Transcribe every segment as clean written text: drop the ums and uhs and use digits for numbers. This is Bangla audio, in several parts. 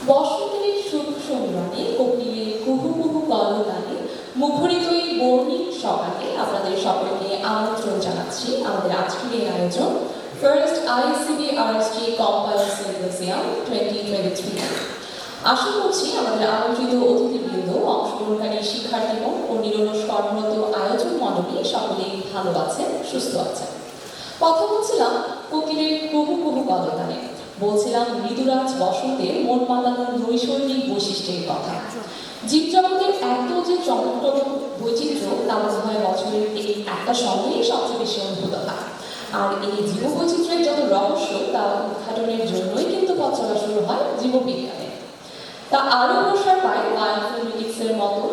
বসন্তের শুরু সংগ্রামে কোকিলের কুহু কুহু কলগানে মুখরিত এই বর্ণিল সকালে আপনাদের সকলকে আমন্ত্রণ জানাচ্ছি আমাদের আজকের এই আয়োজন ফার্স্ট ISCB RSG-Bangladesh Symposium 2023। আশা করছি আমাদের আমন্ত্রিত অতিথিবৃন্দ, অংশগ্রহণকারী শিক্ষার্থীগণ ও নিরলস কর্মরত আয়োজন মণ্ডলী সকলেই ভালো আছেন, সুস্থ আছেন। কথা বলছিলাম কোকিলের কুহু কুহু কলগানে, বলছিলাম ঋতুরাজ বসন্তের মন মাতানোর নৈসর্গিক বৈশিষ্ট্যের কথা। জীবজগতের এত যে চমকপ্রদ বৈচিত্র্য তা মনে হয় বছরের এই একটা সময়েই সবচেয়ে বেশি অনুভূত হয়। আর এই জীববৈচিত্র্যের যত রহস্য তা উদ্ঘাটনের জন্যই কিন্তু পথ চলা শুরু হয় জীববিজ্ঞানে। তা আরও প্রসার পায় বায়োইনফরমেটিক্সের মতো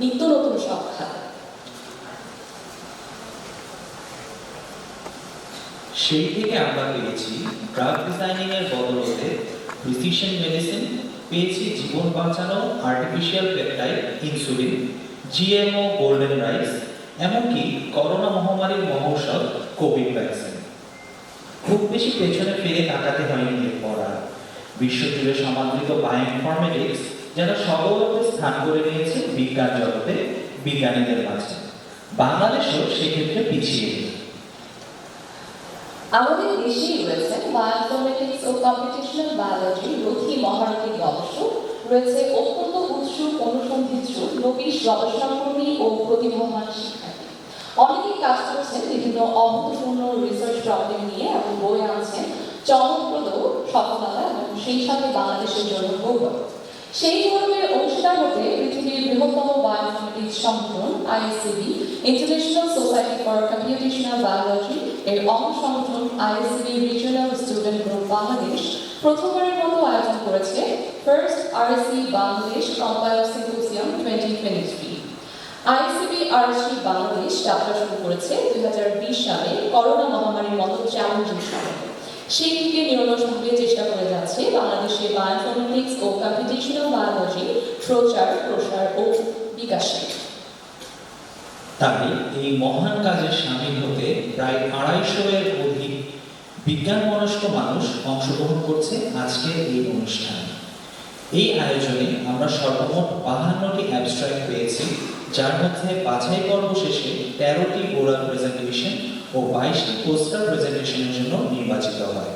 নিত্য নতুন সব খাত। সেই থেকে আমরা পেয়েছি ড্রাগ ডিজাইনিং এর বদলতে প্রিসিশন মেডিসিন, পেয়েছি জীবন বাঁচানো artificial peptide insulin, GMO golden rice, এমনকি করোনা মহামারীর মহৌষধ কোভিড ভ্যাকসিন। খুব বেশি পেছনে ফিরে তাকাতে হয়নি এরপর আর। বিশ্বজুড়ে সমাদৃত বায়োইনফরমেটিক্স যেন সর্বত্র স্থান করে নিয়েছে বিজ্ঞান জগতে, বিজ্ঞানীদের মাঝে। বাংলাদেশও সেক্ষেত্রে পিছিয়ে নেই। আমাদের দেশেই রয়েছেন বায়োইনফরমেটিক্স ও কম্পিটিশনাল বায়োলজির রথী মহারথী গবেষক, রয়েছে অত্যন্ত উৎসুক অনুসন্ধিৎসু নবীশ গবেষণাকর্মী ও প্রতিভাবান শিক্ষার্থী। অনেকেই কাজ করছেন বিভিন্ন অভূতপূর্ণ রিসার্চ প্রবলেম নিয়ে এবং বয়ে আনছেন চমকপ্রদ সফলতা এবং সেই সাথে বাংলাদেশের জন্য গৌরব। সেই গৌরবের অংশীদার হতে পৃথিবীর বৃহত্তম বায়োইনফরমেটিক্স সংগঠন ISCB international society for computational biology এর অঙ্গ সংগঠন ISCB regional student group Bangladesh প্রথমবারের মতো আয়োজন করেছে first RSG Bangladesh CompBio Symposium 2023। ISCB RSG Bangladesh যাত্রা শুরু করেছে 2020 সালে করোনা মহামারীর মতো চ্যালেঞ্জিং সময়ে। সেই থেকে নিরলসভাবে চেষ্টা করে যাচ্ছে বাংলাদেশে বায়োইনফরমেটিক্স ও কম্পিউটেশনাল বায়োলজি প্রচার, প্রসার ও বিকাশে। তাই এই মহান কাজে সামিল হতে প্রায় 250 এর অধিক বিজ্ঞান মনস্ক মানুষ অংশগ্রহণ করছে আজকের এই অনুষ্ঠানে। এই আয়োজনে আমরা সর্বমোট 52টি অ্যাবস্ট্রাক্ট পেয়েছি, যার মধ্যে বাছাই পর্ব শেষে 13টি ওরাল প্রেজেন্টেশন ও 22টি পোস্টার প্রেজেন্টেশনের জন্য নির্বাচিত হয়।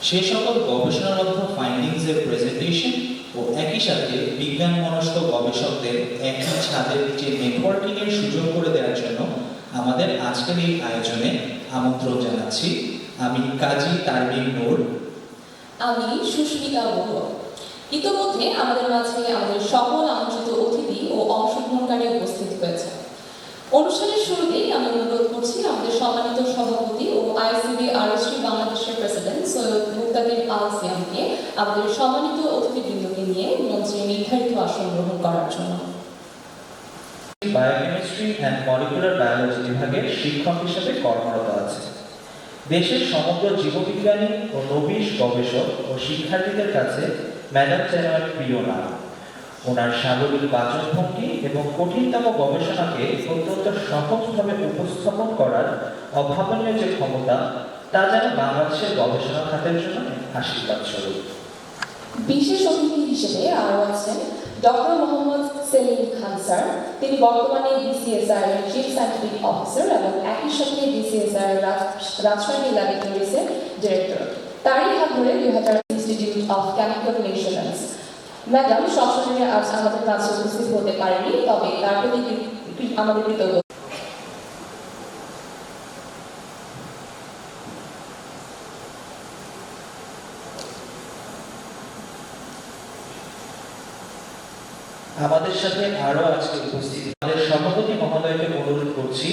সে সকল গবেষণালব্ধ ফাইন্ডিংস এর প্রেজেন্টেশন ও একই সাথে বিজ্ঞান মনস্ক গবেষকদের একই ছাদের নিচে নেটওয়ার্কিং এর সুযোগ করে দেওয়ার জন্য আমাদের আজকের এই আয়োজনে আমন্ত্রণ জানাচ্ছি আমি কাজী তারবিন নূর, আমি সুস্মিতা বড়ুয়া। ইতিমধ্যে আমাদের মাঝে আমাদের সকল আমন্ত্রিত অতিথি ও অংশগ্রহণকারী উপস্থিত হয়েছে। অনুষ্ঠানের শুরুতেই আমি অনুরোধ করছি আমাদের সম্মানিত সভাপতি ও ISCB RSG বাংলাদেশের প্রেসিডেন্ট সৈয়দ মুকতাদির আল সিয়ামকে আমাদের সম্মানিত অতিথিবৃন্দকে নিয়ে মঞ্চে নির্ধারিত আসন গ্রহণ করার জন্য। বায়োকেমিস্ট্রি অ্যান্ড মলিকুলার বায়োলজি বিভাগের শিক্ষক হিসেবে কর্মরত আছে। দেশের সমগ্র জীববিজ্ঞানী ও নবীশ গবেষক ও শিক্ষার্থীদের কাছে ম্যাডাম যেন প্রিয় নাম। ওনার সাবলীল বাচনভঙ্গি এবং কঠিনতম গবেষণাকে অত্যন্ত সহজভাবে উপস্থাপন করার অভাবনীয় যে ক্ষমতা, তা যেন বাংলাদেশের গবেষণা খাতের জন্য আশীর্বাদ স্বরূপ। বিশেষ অতিথি হিসেবে আরও আছেন ডক্টর মোহাম্মদ সালিম খান স্যার। তিনি বর্তমানে BCSIR এর চিফ সায়েন্টিফিক অফিসার এবং একই সাথে BCSIR রাজশাহী ল্যাবরেটরিজের ডিরেক্টর। তারই হাত ধরে 2000 institute of chemical relations. Madam সশরীরে আজ আমাদের কাছে উপস্থিত হতে পারেনি, তবে তার প্রতি আমাদের কৃতজ্ঞ। আমাদের সাথে আরো আজকে উপস্থিত আমাদের সভাপতি মহোদয়কে অনুরোধ করছি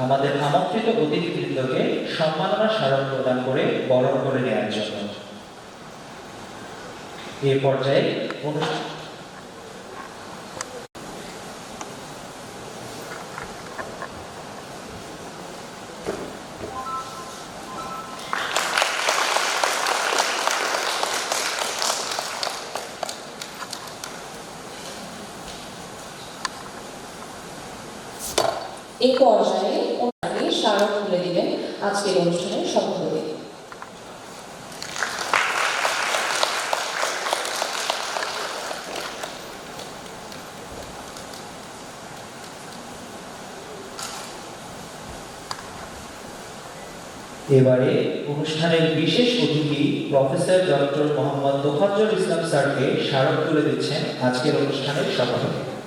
আমাদের আমন্ত্রিত অতিথিবৃন্দকে সম্মাননা স্মারক প্রদান করে বরণ করে নেওয়ার জন্য। এই পর্যায়ে এই পর্যায়ে ওনাকে স্মারক তুলে দিবেন আজকের অনুষ্ঠানের সভাপতি। এবারে অনুষ্ঠানের বিশেষ অতিথি প্রফেসর ডক্টর মোহাম্মদ তোফাজ্জল ইসলাম স্যারকে স্মারক তুলে দিচ্ছেন আজকের অনুষ্ঠানের সভাপতি।